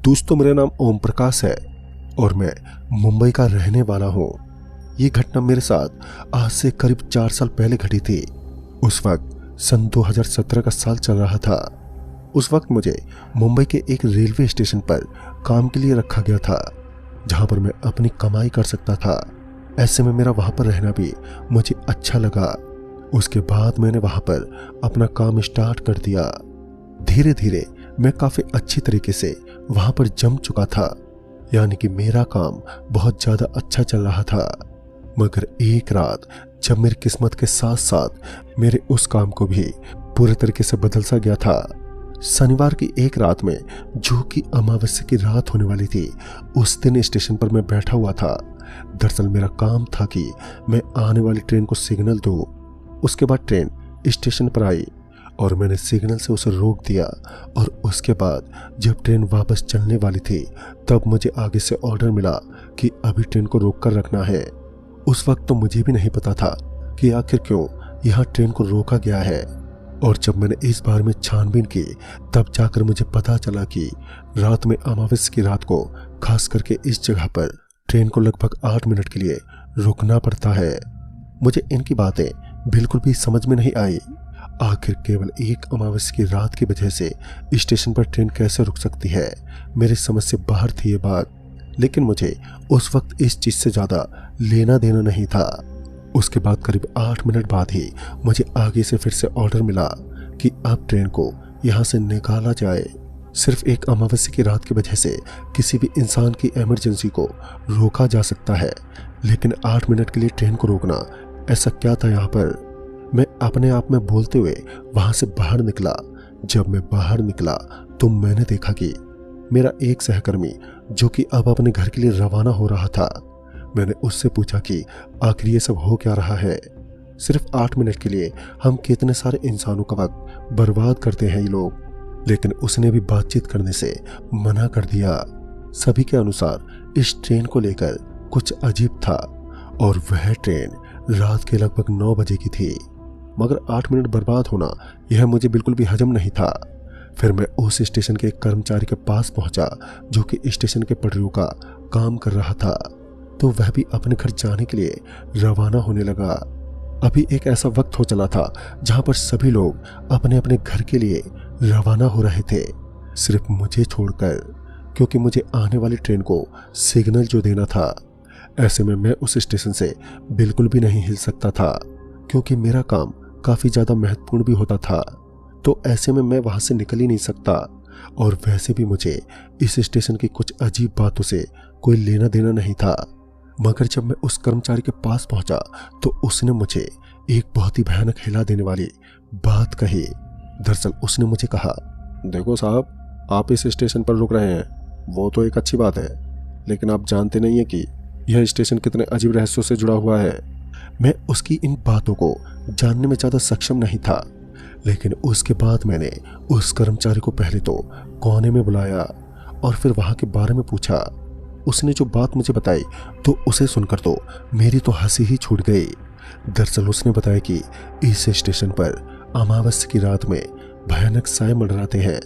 दोस्तों, मेरा नाम ओम प्रकाश है और मैं मुंबई का रहने वाला हूँ। ये घटना मेरे साथ आज से करीब 4 साल पहले घटी थी। उस वक्त सन 2017 का साल चल रहा था। उस वक्त मुझे मुंबई के एक रेलवे स्टेशन पर काम के लिए रखा गया था, जहाँ पर मैं अपनी कमाई कर सकता था। ऐसे में मेरा वहाँ पर रहना भी मुझे अच्छा लगा। उसके बाद मैंने वहाँ पर अपना काम स्टार्ट कर दिया। धीरे धीरे मैं काफ़ी अच्छी तरीके से वहाँ पर जम चुका था, यानी कि मेरा काम बहुत ज़्यादा अच्छा चल रहा था। मगर एक रात जब मेरी किस्मत के साथ साथ मेरे उस काम को भी पूरे तरीके से बदल सा गया था। शनिवार की एक रात में, जो कि अमावस्या की रात होने वाली थी, उस दिन स्टेशन पर मैं बैठा हुआ था। दरअसल मेरा काम था कि मैं आने वाली ट्रेन को सिग्नल दूं। उसके बाद ट्रेन स्टेशन पर आई और मैंने सिग्नल से उसे रोक दिया। और उसके बाद जब ट्रेन वापस चलने वाली थी, तब मुझे आगे से ऑर्डर मिला कि अभी ट्रेन को रोक कर रखना है। उस वक्त तो मुझे भी नहीं पता था कि आखिर क्यों यहाँ ट्रेन को रोका गया है। और जब मैंने इस बारे में छानबीन की, तब जाकर मुझे पता चला कि रात में अमावस्या की रात को खास करके इस जगह पर ट्रेन को लगभग 8 मिनट के लिए रुकना पड़ता है। मुझे इनकी बातें बिल्कुल भी समझ में नहीं आई। आखिर केवल एक अमावस्या की रात की वजह से स्टेशन पर ट्रेन कैसे रुक सकती है, मेरी समझ से बाहर थी ये बात। लेकिन मुझे उस वक्त इस चीज से ज्यादा लेना देना नहीं था। उसके बाद करीब 8 मिनट बाद ही मुझे आगे से फिर से ऑर्डर मिला कि अब ट्रेन को यहाँ से निकाला जाए। सिर्फ एक अमावस्या की रात की वजह से किसी भी इंसान की इमरजेंसी को रोका जा सकता है, लेकिन 8 मिनट के लिए ट्रेन को रोकना, ऐसा क्या था यहाँ पर। मैं अपने आप में बोलते हुए वहां से बाहर निकला। जब मैं बाहर निकला तो मैंने देखा कि मेरा एक सहकर्मी, जो कि अब अपने घर के लिए रवाना हो रहा था, मैंने उससे पूछा कि आखिर ये सब हो क्या रहा है। सिर्फ 8 मिनट के लिए हम कितने सारे इंसानों का वक्त बर्बाद करते हैं ये लोग। लेकिन उसने भी बातचीत करने से मना कर दिया। सभी के अनुसार इस ट्रेन को लेकर कुछ अजीब था और वह ट्रेन रात के लगभग 9 बजे की थी। मगर 8 मिनट बर्बाद होना, यह मुझे बिल्कुल भी हजम नहीं था। फिर मैं उस स्टेशन के एक कर्मचारी के पास पहुंचा, जो कि स्टेशन के पटरियों का काम कर रहा था। तो वह भी अपने घर जाने के लिए रवाना होने लगा। अभी एक ऐसा वक्त हो चला था जहां पर सभी लोग अपने अपने घर के लिए रवाना हो रहे थे, सिर्फ मुझे छोड़कर, क्योंकि मुझे आने वाली ट्रेन को सिग्नल जो देना था। ऐसे में मैं उस स्टेशन से बिल्कुल भी नहीं हिल सकता था, क्योंकि मेरा काम काफी ज्यादा महत्वपूर्ण भी होता था। तो ऐसे में मैं वहां से निकल ही नहीं सकता। और वैसे भी मुझे इस स्टेशन की कुछ अजीब बातों से कोई लेना देना नहीं था। मगर जब मैं उस कर्मचारी के पास पहुंचा तो उसने मुझे एक बहुत ही भयानक हिला देने वाली बात कही। दरअसल उसने मुझे कहा, देखो साहब, आप इस स्टेशन पर रुक रहे हैं, वो तो एक अच्छी बात है, लेकिन आप जानते नहीं है कि यह स्टेशन कितने अजीब रहस्यों से जुड़ा हुआ है। मैं उसकी इन बातों को जानने में ज्यादा सक्षम नहीं था, लेकिन उसके बाद मैंने उस कर्मचारी को पहले तो कोने में बुलाया और फिर वहां के बारे में पूछा। उसने जो बात मुझे बताई, तो उसे सुनकर तो मेरी तो हंसी ही छूट गई। दरअसल उसने बताया कि इस स्टेशन पर अमावस्या की रात में भयानक साए मंडराते हैं।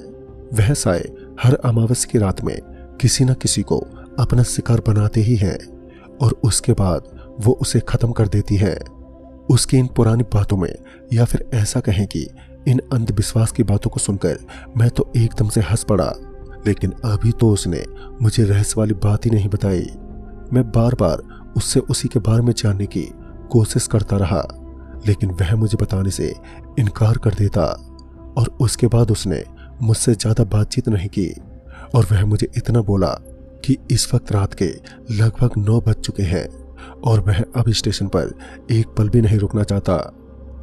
वह साए हर अमावस्या की रात में किसी न किसी को अपना शिकार बनाते ही हैं और उसके बाद वो उसे खत्म कर देती है। उसकी इन पुरानी बातों में, या फिर ऐसा कहें कि इन अंधविश्वास की बातों को सुनकर मैं तो एकदम से हंस पड़ा। लेकिन अभी तो उसने मुझे रहस्य वाली बात ही नहीं बताई। मैं बार बार उससे उसी के बारे में जानने की कोशिश करता रहा, लेकिन वह मुझे बताने से इनकार कर देता। और उसके बाद उसने मुझसे ज्यादा बातचीत नहीं की और वह मुझे इतना बोला कि इस वक्त रात के लगभग 9 बज चुके हैं और वह अब स्टेशन पर एक पल भी नहीं रुकना चाहता।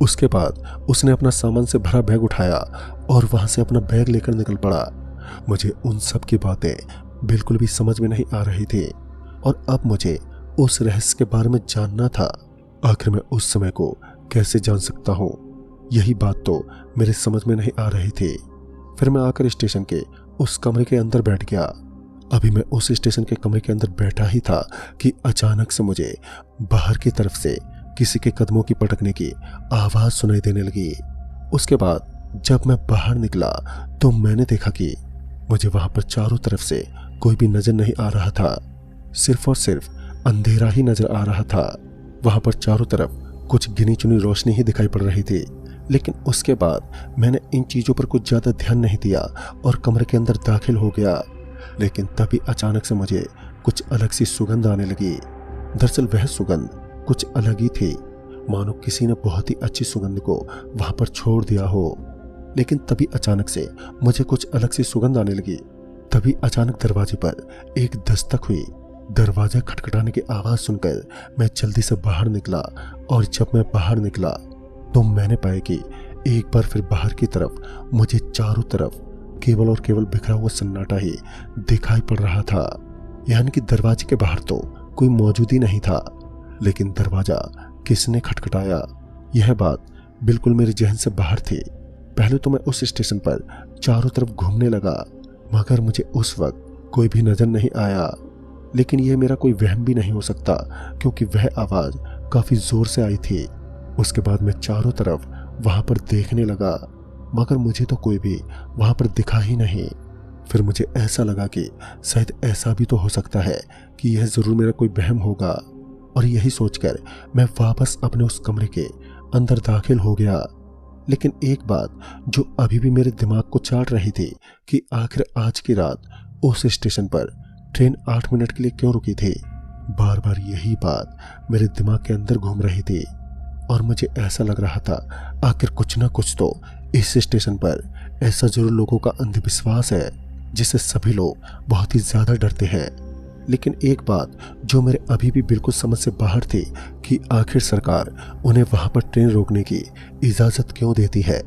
उसके बाद उसने अपना सामान से भरा बैग उठाया और वहां से अपना बैग लेकर निकल पड़ा। मुझे उन सब की बातें बिल्कुल भी समझ में नहीं आ रही थी और अब मुझे उस रहस्य के बारे में जानना था। आखिर मैं उस समय को कैसे जान सकता हूँ, यही बात तो मेरे समझ में नहीं आ रही थी। फिर मैं आकर स्टेशन के उस कमरे के अंदर बैठ गया। अभी मैं उस स्टेशन के कमरे के अंदर बैठा ही था कि अचानक से मुझे बाहर की तरफ से किसी के कदमों की पटकने की आवाज सुनाई देने लगी। उसके बाद जब मैं बाहर निकला तो मैंने देखा कि मुझे वहां पर चारों तरफ से कोई भी नजर नहीं आ रहा था, सिर्फ और सिर्फ अंधेरा ही नजर आ रहा था। वहां पर चारों तरफ कुछ गिनी चुनी रोशनी ही दिखाई पड़ रही थी। लेकिन उसके बाद मैंने इन चीजों पर कुछ ज्यादा ध्यान नहीं दिया और कमरे के अंदर दाखिल हो गया। लेकिन तभी अचानक से मुझे कुछ अलग सी सुगंध आने लगी। दरअसल वह सुगंध कुछ अलग ही थी, मानो किसी ने बहुत ही अच्छी सुगंध को वहां पर छोड़ दिया हो। लेकिन तभी अचानक से मुझे कुछ अलग सी सुगंध आने लगी। तभी अचानक दरवाजे पर एक दस्तक हुई। दरवाजा खटखटाने की आवाज सुनकर मैं जल्दी से बाहर निकला और जब मैं बाहर निकला तो मैंने पाया कि एक बार फिर बाहर की तरफ मुझे चारों तरफ केवल और केवल बिखरा हुआ सन्नाटा ही दिखाई पड़ रहा था। यानी कि दरवाजे के बाहर तो कोई मौजूद ही नहीं था, लेकिन दरवाजा किसने खटखटाया, यह बात बिल्कुल मेरे जहन से बाहर थी। पहले तो मैं उस स्टेशन पर चारों तरफ घूमने लगा, मगर मुझे उस वक्त कोई भी नजर नहीं आया। लेकिन यह मेरा कोई वहम भी नहीं हो सकता, क्योंकि वह आवाज काफी जोर से आई थी। उसके बाद मैं चारों तरफ वहां पर देखने लगा, मगर मुझे तो कोई भी वहां पर दिखा ही नहीं। फिर मुझे ऐसा लगा कि शायद ऐसा भी तो हो सकता है कि यह जरूर मेरा कोई वहम होगा, और यही सोचकर मैं वापस अपने उस कमरे के अंदर दाखिल हो गया। लेकिन एक बात जो अभी भी मेरे दिमाग को चाट रही थी कि आखिर आज की रात उस स्टेशन पर ट्रेन 8 मिनट के लिए क्यों रुकी थी। बार बार यही बात मेरे दिमाग के अंदर घूम रही थी और मुझे ऐसा लग रहा था आखिर कुछ ना कुछ तो इस स्टेशन पर ऐसा जरूर लोगों का अंधविश्वास है जिससे सभी लोग बहुत ही ज्यादा डरते हैं। लेकिन एक बात जो मेरे अभी भी बिल्कुल समझ से बाहर थी कि आखिर सरकार उन्हें वहां पर ट्रेन रोकने की इजाजत क्यों देती है।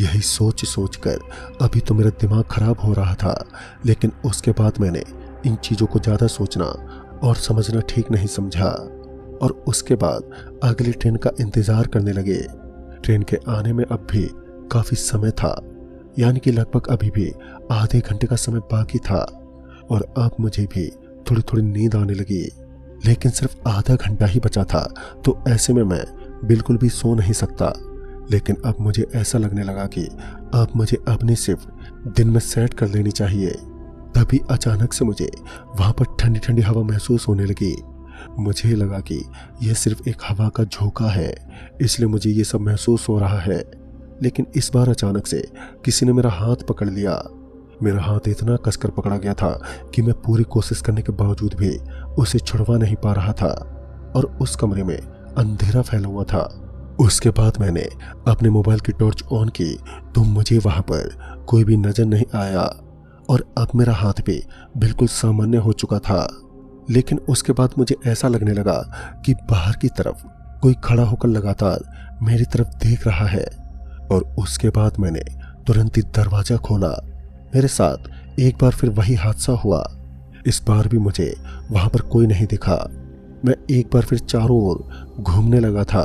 यही सोच सोच कर अभी तो मेरा दिमाग खराब हो रहा था, लेकिन उसके बाद मैंने इन चीजों को ज्यादा सोचना और समझना ठीक नहीं समझा और उसके बाद अगली ट्रेन का इंतजार करने लगे। ट्रेन के आने में अब भी काफी समय था, यानी कि लगभग अभी भी आधे घंटे का समय बाकी था और अब मुझे भी थोड़ी थोड़ी नींद आने लगी। लेकिन सिर्फ आधा घंटा ही बचा था, तो ऐसे में मैं बिल्कुल भी सो नहीं सकता। लेकिन अब मुझे ऐसा लगने लगा कि अब मुझे अपनी शिफ्ट दिन में सेट कर लेनी चाहिए। तभी अचानक से मुझे वहां पर ठंडी ठंडी हवा महसूस होने लगी। मुझे लगा कि यह सिर्फ एक हवा का झोंका है, इसलिए मुझे ये सब महसूस हो रहा है। लेकिन इस बार अचानक से किसी ने मेरा हाथ पकड़ लिया। मेरा हाथ इतना कसकर पकड़ा गया था कि मैं पूरी कोशिश करने के बावजूद भी उसे छुड़वा नहीं पा रहा था और उस कमरे में अंधेरा फैला हुआ था। उसके बाद मैंने अपने मोबाइल की टॉर्च ऑन की तो मुझे वहां पर कोई भी नजर नहीं आया और अब मेरा हाथ भी बिल्कुल सामान्य हो चुका था। लेकिन उसके बाद मुझे ऐसा लगने लगा कि बाहर की तरफ कोई खड़ा होकर लगातार मेरी तरफ देख रहा है और उसके बाद मैंने तुरंत ही दरवाजा खोला। मेरे साथ एक बार फिर वही हादसा हुआ। इस बार भी मुझे वहां पर कोई नहीं दिखा। मैं एक बार फिर चारों ओर घूमने लगा था,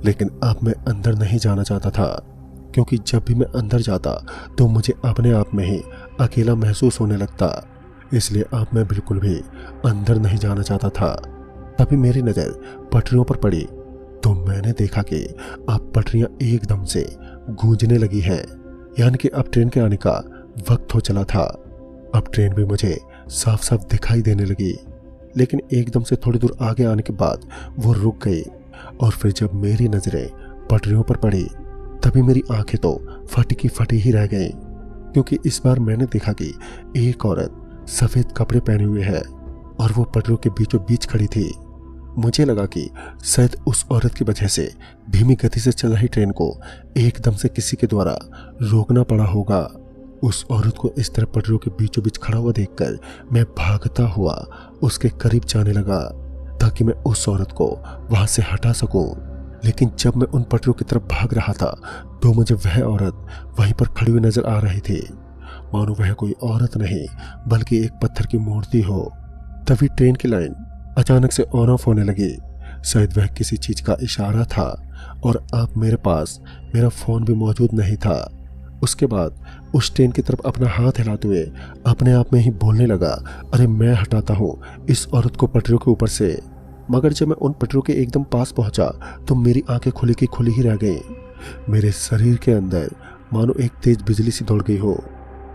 लेकिन अब मैं अंदर नहीं जाना चाहता था, क्योंकि जब भी मैं अंदर जाता तो मुझे अपने आप में ही अकेला महसूस होने लगता। इसलिए अब मैं बिल्कुल भी अंदर नहीं जाना चाहता था। तभी मेरी नज़र पटरियों पर पड़ी तो मैंने देखा कि अब पटरियां एकदम से गूंजने लगी हैं, यानी कि अब ट्रेन के आने का वक्त हो चला था। अब ट्रेन भी मुझे साफ साफ दिखाई देने लगी, लेकिन एकदम से थोड़ी दूर आगे आने के बाद वो रुक गई और फिर जब मेरी नजरें पटरियों पर पड़ी तभी मेरी आंखें तो फटी की फटी ही रह गईं, क्योंकि इस बार मैंने देखा कि एक औरत सफेद कपड़े पहने हुए है और वो पटरियों के बीचों बीच खड़ी थी। मुझे लगा कि शायद उस औरत की वजह से धीमी गति से चल रही ट्रेन को एकदम से किसी के द्वारा रोकना पड़ा होगा। उस औरत को इस तरह पटरियों के बीचों बीच खड़ा हुआ देखकर मैं भागता हुआ उसके करीब जाने लगा ताकि मैं उस औरत को वहां से हटा सकूं। लेकिन जब मैं उन पटरियों की तरफ भाग रहा था तो मुझे वह औरत वहीं पर खड़ी हुई नजर आ रही थी, मानो वह कोई औरत नहीं बल्कि एक पत्थर की मूर्ति हो। तभी ट्रेन की लाइन अचानक से ऑन ऑफ होने लगी। शायद वह किसी चीज का इशारा था और अब मेरे पास मेरा फोन भी मौजूद नहीं था। उसके बाद उस ट्रेन की तरफ अपना हाथ हिलाते हुए अपने आप में ही बोलने लगा, अरे मैं हटाता हूँ इस औरत को पटरियों के ऊपर से। मगर जब मैं उन पटरियों के एकदम पास पहुंचा तो मेरी आंखें खुली की खुली ही रह गईं। मेरे शरीर के अंदर मानो एक तेज बिजली सी दौड़ गई हो।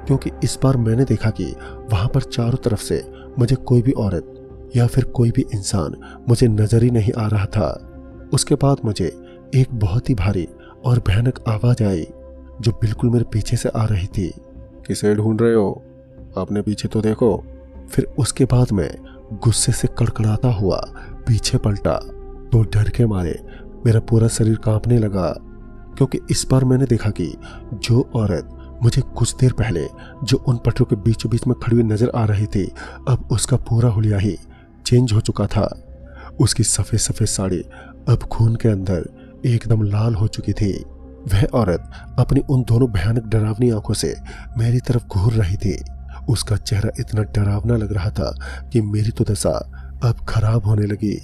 क्योंकि इस बार मैंने देखा कि वहां पर चारों तरफ से मुझे कोई भी औरत या फिर कोई भी इंसान मुझे नजर ही नहीं आ रहा था। उसके बाद मुझे एक बहुत ही भारी और भयानक आवाज आई जो बिल्कुल मेरे पीछे से आ रही थी। किसे ढूंढ रहे हो? आपने पीछे तो देखो। फिर उसके बाद मैं गुस्से से कड़कड़ाता हुआ पीछे पलटा तो डर के मारे मेरा पूरा शरीर कांपने लगा, क्योंकि इस बार मैंने देखा कि जो औरत मुझे कुछ देर पहले जो उन पटरों के बीचों बीच में खड़ी हुई नजर आ रही थी, अब उसका पूरा हुलिया ही चेंज हो चुका था। उसकी सफेद सफेद साड़ी अब खून के अंदर एकदम लाल हो चुकी थी। वह औरत अपनी उन दोनों भयानक डरावनी आंखों से मेरी तरफ घूर रही थी। उसका चेहरा इतना डरावना लग रहा था कि मेरी तो दशा अब खराब होने लगी।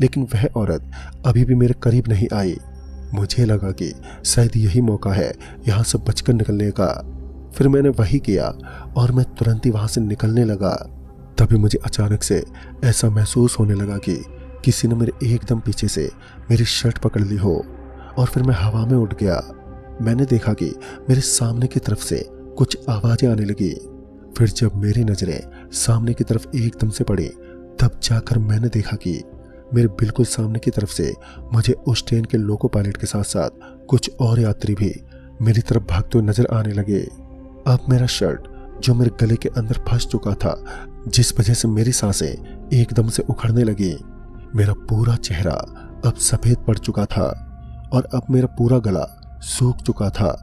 लेकिन वह औरत अभी भी मेरे करीब नहीं आई। मुझे लगा कि शायद यही मौका है यहाँ से बचकर निकलने का। फिर मैंने वही किया और मैं तुरंत ही वहां से निकलने लगा। तभी मुझे अचानक से ऐसा महसूस होने लगा कि किसी ने मेरे एकदम पीछे से मेरी शर्ट पकड़ ली हो और फिर मैं हवा में उड़ गया। मैंने देखा कि मेरे सामने की तरफ से कुछ आवाजें आने लगी। फिर जब मेरी नजरें सामने की तरफ एकदम से पड़ी, तब जाकर मैंने देखा कि मेरे बिल्कुल सामने की तरफ से मुझे उस ट्रेन के लोको पायलट के साथ साथ कुछ और यात्री भी मेरी तरफ भागते हुए नजर आने लगे। अब मेरा शर्ट जो मेरे गले के अंदर फंस चुका था, जिस वजह से मेरी सांसें एकदम से उखड़ने लगी। मेरा पूरा चेहरा अब सफेद पड़ चुका था और अब मेरा पूरा गला सूख चुका था।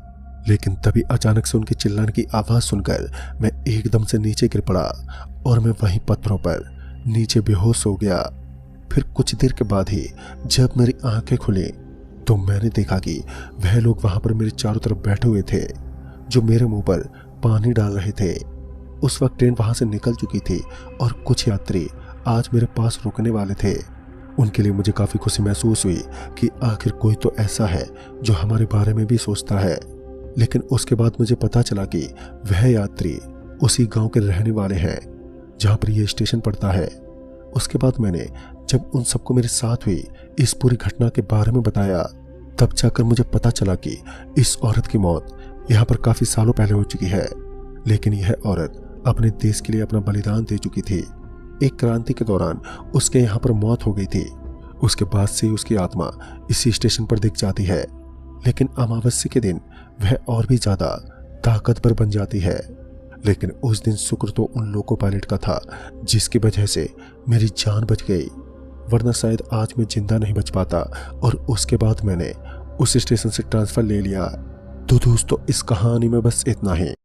लेकिन तभी अचानक से उनके चिल्लाने की आवाज सुनकर मैं एकदम से नीचे गिर पड़ा और मैं वहीं पत्थरों पर नीचे बेहोश हो गया। फिर कुछ देर के बाद ही जब मेरी आंखें खुली तो मैंने देखा कि वह लोग वहां पर मेरे चारों तरफ बैठे हुए थे, जो मेरे मुंह पर पानी डाल रहे थे। उस वक्त ट्रेन वहां से निकल चुकी थी और कुछ यात्री आज मेरे पास रुकने वाले थे। उनके लिए मुझे काफी खुशी महसूस हुई कि आखिर कोई तो ऐसा है जो हमारे बारे में भी सोचता है। लेकिन उसके बाद मुझे पता चला कि वह यात्री उसी गांव के रहने वाले हैं जहां पर यह स्टेशन पड़ता है। उसके बाद मैंने जब उन सबको मेरे साथ हुई इस पूरी घटना के बारे में बताया, तब जाकर मुझे पता चला कि इस औरत की मौत यहाँ पर काफी सालों पहले हो चुकी है। लेकिन यह औरत अपने देश के लिए अपना बलिदान दे चुकी थी। एक क्रांति के दौरान उसके यहाँ पर मौत हो गई थी। उसके बाद से उसकी आत्मा इसी स्टेशन पर दिख जाती है, लेकिन अमावस्या के दिन वह और भी ज्यादा ताकतवर बन जाती है। लेकिन उस दिन शुक्र तो उन लोको पायलट का था जिसकी वजह से मेरी जान बच गई, वरना शायद आज मैं जिंदा नहीं बच पाता। और उसके बाद मैंने उस स्टेशन से ट्रांसफर ले लिया। तो दोस्तों, इस कहानी में बस इतना ही।